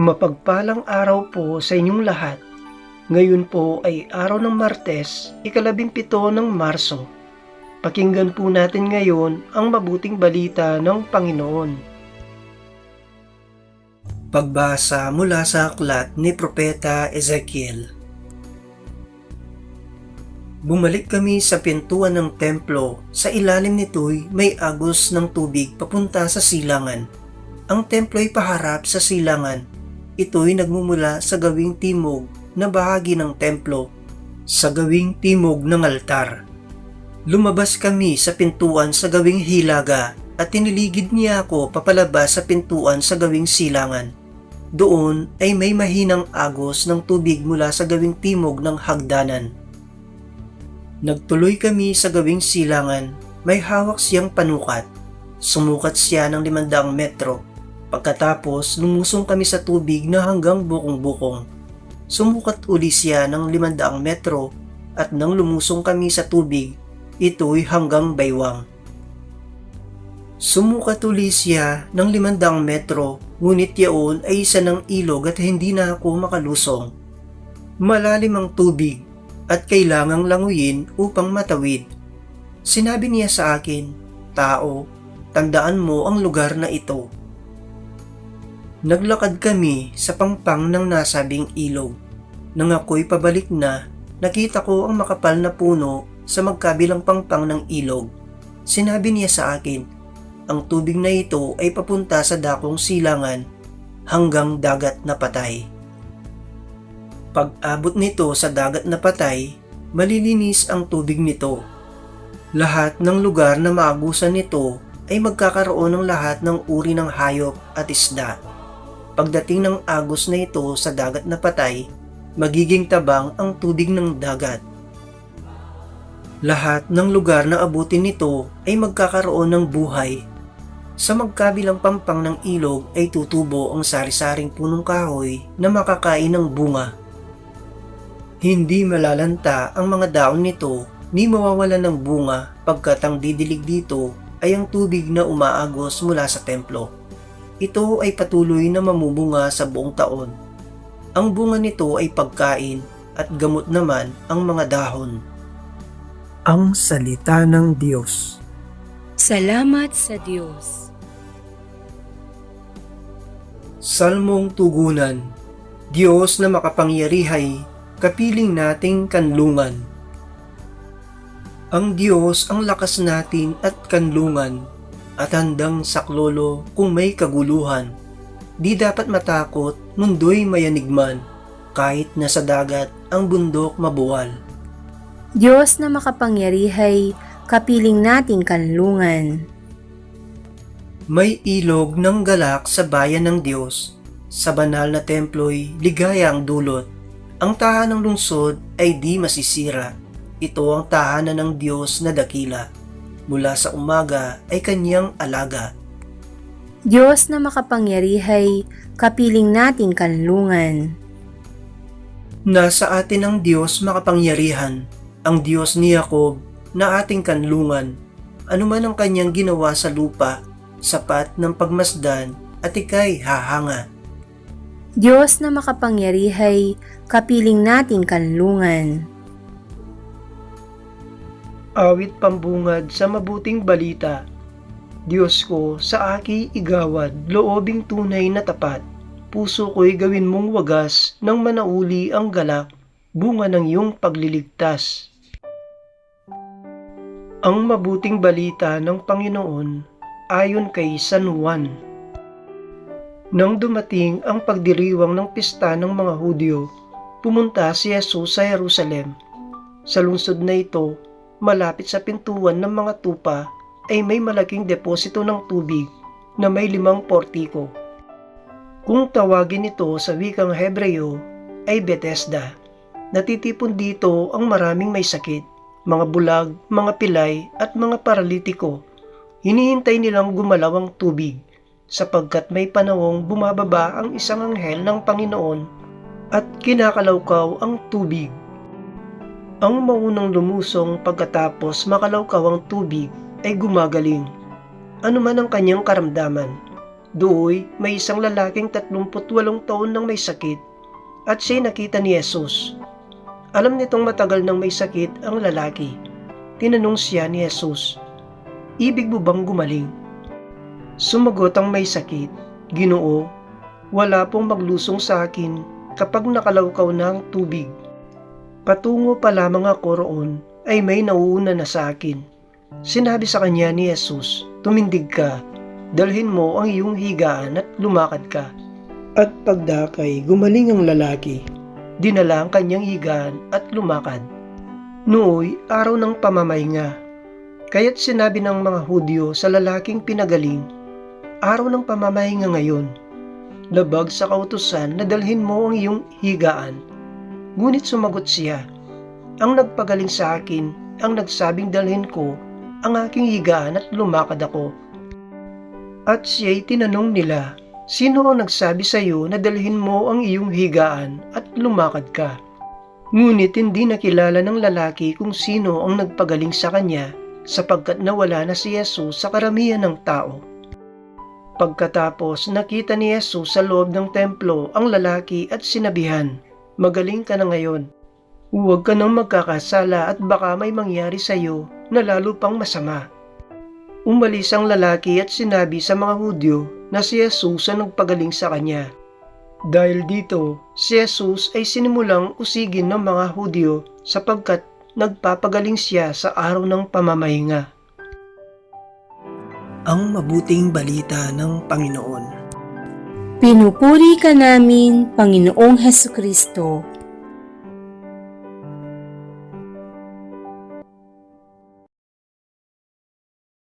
Mapagpalang araw po sa inyong lahat. Ngayon po ay araw ng Martes, ika-17 ng Marso. Pakinggan po natin ngayon ang mabuting balita ng Panginoon. Pagbasa mula sa aklat ni Propeta Ezekiel. Bumalik kami sa pintuan ng templo. Sa ilalim nito'y may agos ng tubig papunta sa silangan. Ang templo'y paharap sa silangan. Ito'y nagmumula sa gawing timog na bahagi ng templo, sa gawing timog ng altar. Lumabas kami sa pintuan sa gawing hilaga at tiniligid niya ako papalabas sa pintuan sa gawing silangan. Doon ay may mahinang agos ng tubig mula sa gawing timog ng hagdanan. Nagtuloy kami sa gawing silangan, may hawak siyang panukat. Sumukat siya ng 500 metro. Pagkatapos, lumusong kami sa tubig na hanggang bukong-bukong. Sumukat uli siya ng 500 metro at nang lumusong kami sa tubig, ito'y hanggang baywang. Sumukat uli siya ng 500 metro, ngunit yaon ay isa ng ilog at hindi na ako makalusong. Malalim ang tubig at kailangang languyin upang matawid. Sinabi niya sa akin, "Tao, tandaan mo ang lugar na ito." Naglakad kami sa pangpang ng nasabing ilog. Nang ako'y pabalik na, nakita ko ang makapal na puno sa magkabilang pangpang ng ilog. Sinabi niya sa akin, ang tubig na ito ay papunta sa dakong silangan hanggang dagat na patay. Pag-abot nito sa dagat na patay, malilinis ang tubig nito. Lahat ng lugar na maagusan nito ay magkakaroon ng lahat ng uri ng hayop at isda. Pagdating ng agos na ito sa dagat na patay, magiging tabang ang tubig ng dagat. Lahat ng lugar na abutin nito ay magkakaroon ng buhay. Sa magkabilang pampang ng ilog ay tutubo ang sari-saring punong kahoy na makakain ng bunga. Hindi malalanta ang mga daon nito ni mawawalan ng bunga pagkat ang didilig dito ay ang tubig na umaagos mula sa templo. Ito ay patuloy na mamubunga sa buong taon. Ang bunga nito ay pagkain at gamot naman ang mga dahon. Ang salita ng Diyos. Salamat sa Diyos. Salmong tugunan. Diyos na makapangyarihay, kapiling nating kanlungan. Ang Diyos ang lakas natin at kanlungan, at handang saklolo kung may kaguluhan. Di dapat matakot, mundo'y mayanigman, kahit nasa dagat ang bundok mabuwal. Diyos na makapangyarihay, kapiling nating kanlungan. May ilog ng galak sa bayan ng Diyos, sa banal na templo'y ligaya ang dulot. Ang tahanan ng lungsod ay di masisira. Ito ang tahanan ng Diyos na dakila. Mula sa umaga ay kanyang alaga. Diyos na makapangyarihay, kapiling nating kanlungan. Nasa atin ang Diyos makapangyarihan, ang Diyos ni Jacob na ating kanlungan. Ano man ang kanyang ginawa sa lupa, sapat ng pagmasdan at ika'y hahanga. Diyos na makapangyarihay, kapiling nating kanlungan. Awit pambungad sa mabuting balita. Diyos ko, sa aki igawad, loobing tunay na tapat. Puso ko'y gawin mong wagas nang manauli ang galak, bunga ng iyong pagliligtas. Ang mabuting balita ng Panginoon ayon kay San Juan. Nang dumating ang pagdiriwang ng pista ng mga Hudyo, pumunta si Jesus sa Jerusalem. Sa lungsod na ito, malapit sa pintuan ng mga tupa ay may malaking deposito ng tubig na may 5 portiko. Kung tawagin ito sa wikang Hebreo ay Bethesda. Natitipon dito ang maraming may sakit, mga bulag, mga pilay at mga paralitiko. Hinihintay nilang gumalaw ang tubig sapagkat may panahong bumababa ang isang anghel ng Panginoon at kinakalawkaw ang tubig. Ang maunang lumusong pagkatapos makalawkaw ang tubig ay gumagaling. Ano man ang kanyang karamdaman, Doon may isang lalaking 38 taon nang may sakit at siya'y nakita ni Jesus. Alam nitong matagal nang may sakit ang lalaki. Tinanong siya ni Jesus, "Ibig mo bang gumaling?" Sumagot ang may sakit, "Ginoo, wala pong maglusong sa akin kapag nakalawkaw na ang tubig. Patungo pa lamang ako roon ay may nauuna na sa akin." Sinabi sa kanya ni Jesus, "Tumindig ka, dalhin mo ang iyong higaan at lumakad ka." At pagdakay, gumaling ang lalaki. Dinala ang kanyang higaan at lumakad. Nooy araw ng pamamahinga. Kaya't sinabi ng mga Hudyo sa lalaking pinagaling, "Araw ng pamamahinga ngayon. Labag sa kautusan na dalhin mo ang iyong higaan." Ngunit sumagot siya, "Ang nagpagaling sa akin ang nagsabing dalhin ko ang aking higaan at lumakad ako." At siya'y tinanong nila, "Sino ang nagsabi sa iyo na dalhin mo ang iyong higaan at lumakad ka?" Ngunit hindi nakilala ng lalaki kung sino ang nagpagaling sa kanya sapagkat nawala na si Jesus sa karamihan ng tao. Pagkatapos nakita ni Jesus sa loob ng templo ang lalaki at sinabihan, "Magaling ka na ngayon. Huwag ka nang magkakasala at baka may mangyari sa iyo na lalo pang masama." Umalis ang lalaki at sinabi sa mga Hudyo na si Jesus ang nagpagaling sa kanya. Dahil dito, si Jesus ay sinimulang usigin ng mga Hudyo sapagkat nagpapagaling siya sa araw ng pamamahinga. Ang mabuting balita ng Panginoon. Pinupuri ka namin, Panginoong Hesukristo.